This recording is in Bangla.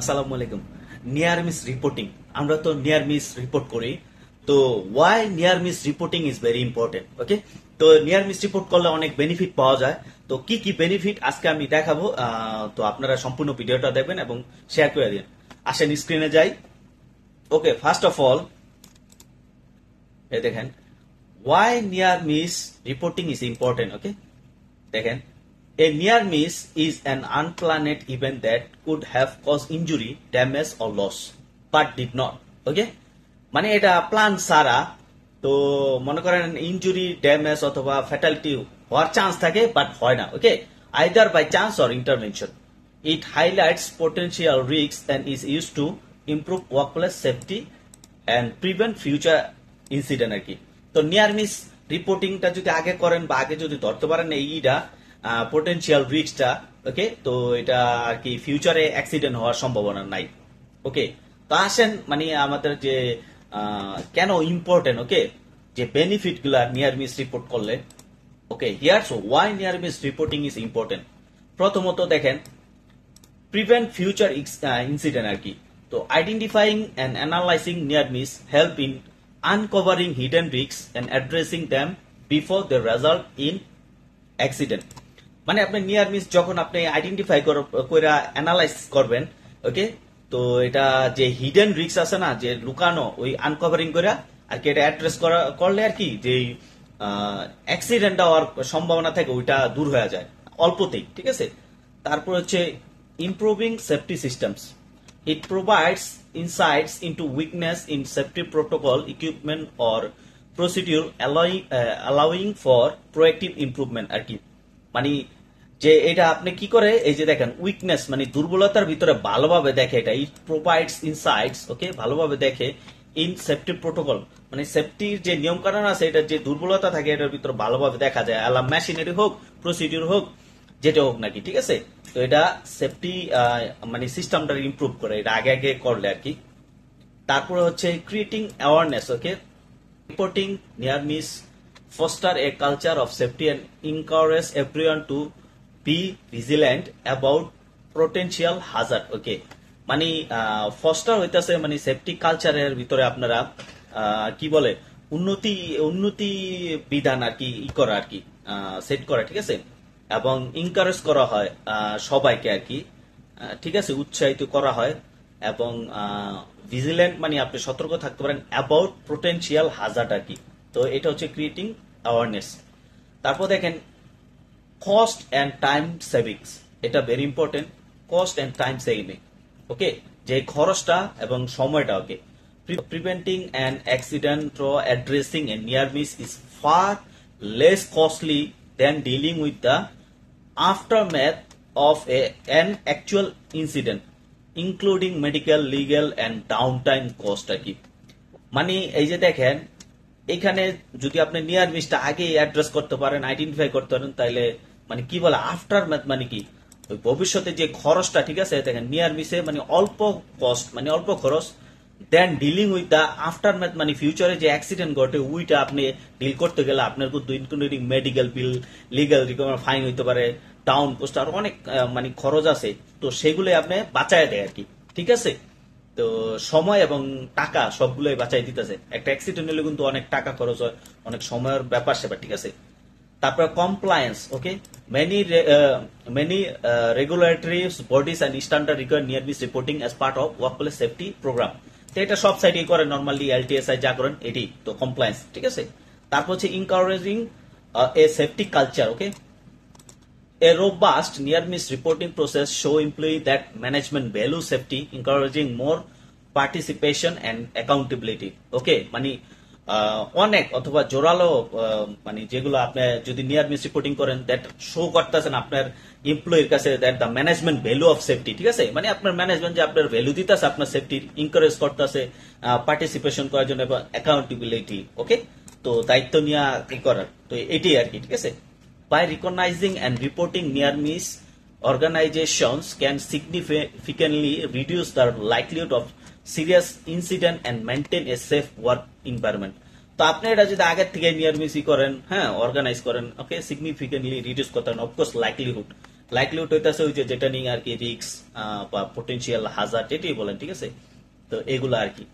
আসসালামু আলাইকুম। নিয়ার মিস রিপোর্টিং, আমরা তো নিয়ার মিস রিপোর্ট করি। তো why near miss reporting is very important. Okay, তো নিয়ার মিস রিপোর্ট করলে অনেক বেনিফিট পাওয়া যায়। তো কি কি বেনিফিট আজকে আমি দেখাবো। তো আপনারা সম্পূর্ণ ভিডিওটা দেখবেন এবং শেয়ার করে দিন। আসেন স্ক্রিনে যাই। ওকে, ফার্স্ট অফ অল এই দেখেন why near miss reporting is important. Okay, দেখেন a near miss is an unplanned event that could have caused injury, damage or loss but did not. ওকে, মানে এটা প্ল্যান ছাড়া, তো মনে করেন ইনজুরি, ড্যামেজ অথবা ফ্যাটালিটি হওয়ার চান্স থাকে বাট হয় না। Okay, either by chance or intervention. It highlights potential risk and is use to improve workplace safety and prevent future incident আর কি। তো নিয়ার মিস রিপোর্টিংটা যদি আগে করেন বা আগে যদি ধরতে পারেন এইটা পোটেনশিয়াল রিস্কটা, ওকে, তো এটা আর কি ফিউচারে অ্যাক্সিডেন্ট হওয়ার সম্ভাবনা নাই। ওকে, তো আসেন মানে আমাদের যে কেন ইম্পর্টেন্ট, ওকে, যে বেনিফিট গুলা নিয়ার মিস রিপোর্ট করলে। Okay, here's why near miss reporting is important. প্রথমত দেখেন প্রিভেন্ট ফিউচার ইনসিডেন্ট আর কি। তো identifying and analysing near miss help in uncovering hidden risk and addressing them before the result in accident. মানে আপনি নিয়ার মিস যখন আপনি আইডেন্টিফাই করে অ্যানালাইজ করবেন, ওকে, তো এটা যে হিডেন রিস্ক আছে না, যে লুকানো, ওই আনকভারিং করে আর কি এটা অ্যাড্রেস করলে আর কি যে অ্যাক্সিডেন্টটা হওয়ার সম্ভাবনা থাকে ওইটা দূর হয়ে যায় অল্পতেই। ঠিক আছে, তারপর হচ্ছে improving safety systems. It provides insights into weakness in safety protocol, equipment or procedure, allowing for proactive improvement আর কি। মানে যে এটা আপনি কি করে, এই যে দেখেন উইকনেস মানে দুর্বলতার ভিতরে ভালোভাবে দেখে, এটা ইট প্রোভাইডস ইনসাইটস, ওকে, ভালোভাবে দেখে ইন সেফটি প্রোটোকল, মানে সেফটির যে নিয়ম কানুন আছে এটা যে দুর্বলতা থাকে এটার ভিতরে ভালোভাবে দেখা যায়, আলাম মেশিনারি হোক, প্রসিডিউর হোক, যেটা হোক নাকি। ঠিক আছে, তো এটা সেফটি মানে সিস্টেমটা ইমপ্রুভ করে এটা আগে আগে করলে আর কি। তারপরে হচ্ছে creating awareness. Okay, reporting near miss foster a culture of safety and encourage everyone to be vigilant about potential hazard. Okay, মানে ফস্টার হইতাছে মানে সেফটি কালচারের ভিতরে আপনারা কি বলে উন্নতি উন্নতি বিধান আর কি করা আর কি, সেট করা। ঠিক আছে, এবং ইনকারেজ করা হয় সবাইকে আর কি। ঠিক আছে, উৎসাহিত করা হয় এবং ভিজিল্যান্ট মানে আপনি সতর্ক থাকতে পারেন অ্যাবাউট পোটেনশিয়াল হাজার্ড আর কি। তো এটা হচ্ছে ক্রিয়েটিং অ্যাওয়ারনেস। তারপর দেখেন কস্ট অ্যান্ড টাইম সেভিংস, এটা very important. Cost and time saving, okay, যে খরচটা এবং সময়টা। Okay, preventing an accident or addressing a near miss is far less costly than dealing with the aftermath of an actual incident, including medical, legal and down time cost আর কি। মানে এই যে দেখেন এখানে যদি আপনি নিয়ার মিসটা আগে অ্যাড্রেস করতে পারেন, আইডেন্টিফাই করতে পারেন, তাহলে মানে কি বলে আফটার ম্যাথ মানে কি ওই ভবিষ্যতে যে খরচটা, ঠিক আছে, দেখেন নিয়ার মিসে মানে অল্প কস্ট মানে অল্প খরচ, then dealing with the aftermath মানে ফিউচারে যে অ্যাক্সিডেন্ট ঘটে ওইটা আপনি ডিল করতে গেলে আপনার কিন্তু ইনক্লুডিং মেডিকেল বিল, লিগ্যাল রিকভারি, ফাইন হইতে পারে, টাউন কোস্ট, আর অনেক মানে খরচ আছে। তো সেগুলো আপনি বাঁচায় দেয় আর কি। ঠিক আছে, তো সময় এবং টাকা সবগুলোই বাঁচাই দিতেছে। একটা অ্যাক্সিডেন্ট হলে কিন্তু অনেক টাকা খরচ হয়, অনেক সময়ের ব্যাপার সেবার। ঠিক আছে, তারপরে compliance. Okay, many regulatory bodies and standard require near miss reporting as part of workplace safety programme. তো এটা সব সাইডে করে নর্মালি, এলটিএসআই যা করেন এটি তো কমপ্লায়েন্স। ঠিক আছে, তারপর হচ্ছে encouraging A safety culture. Okay, a robust near miss reporting process show employee that management value safety, encouraging more participation and accountability. Okay, মানে অনেক অথবা জোরালো মানে যেগুলো আপনি যদি নিয়ার মিস রিপোর্টিং করেন দ্যাট শো করতেছেন আপনার এমপ্লয়ির কাছে that the management value of safety. ঠিক আছে, মানে আপনার ম্যানেজমেন্ট যে আপনার ভ্যালু দিতেছে আপনার সেফটির, ইনকারেজ করতেছে পার্টিসিপেশন করার জন্য এবং অ্যাকাউন্টেবিলিটি। ওকে, তো দায়িত্ব নেওয়া কি করার, তো এটাই আর কি। ঠিক আছে, by recognizing and reporting near miss, organizations can significantly reduce the likelihood of serious incident and maintain a safe work environment. তো আপনি এটা যদি আগের থেকে নিয়ার মিস করেন, হ্যাঁ, অর্গানাইজ করেন, ওকে, সিগনিফিকেন্টলি রিডিউস করতে পারেন অফকোর্স লাইকলিহুড লাইকলিহুড হইতেছে ওই যে যেটা নিয়ে আর কি রিস্ক বা পটেনশিয়াল হাজার যেটাই বলেন, ঠিক আছে। তো এগুলো আর কি।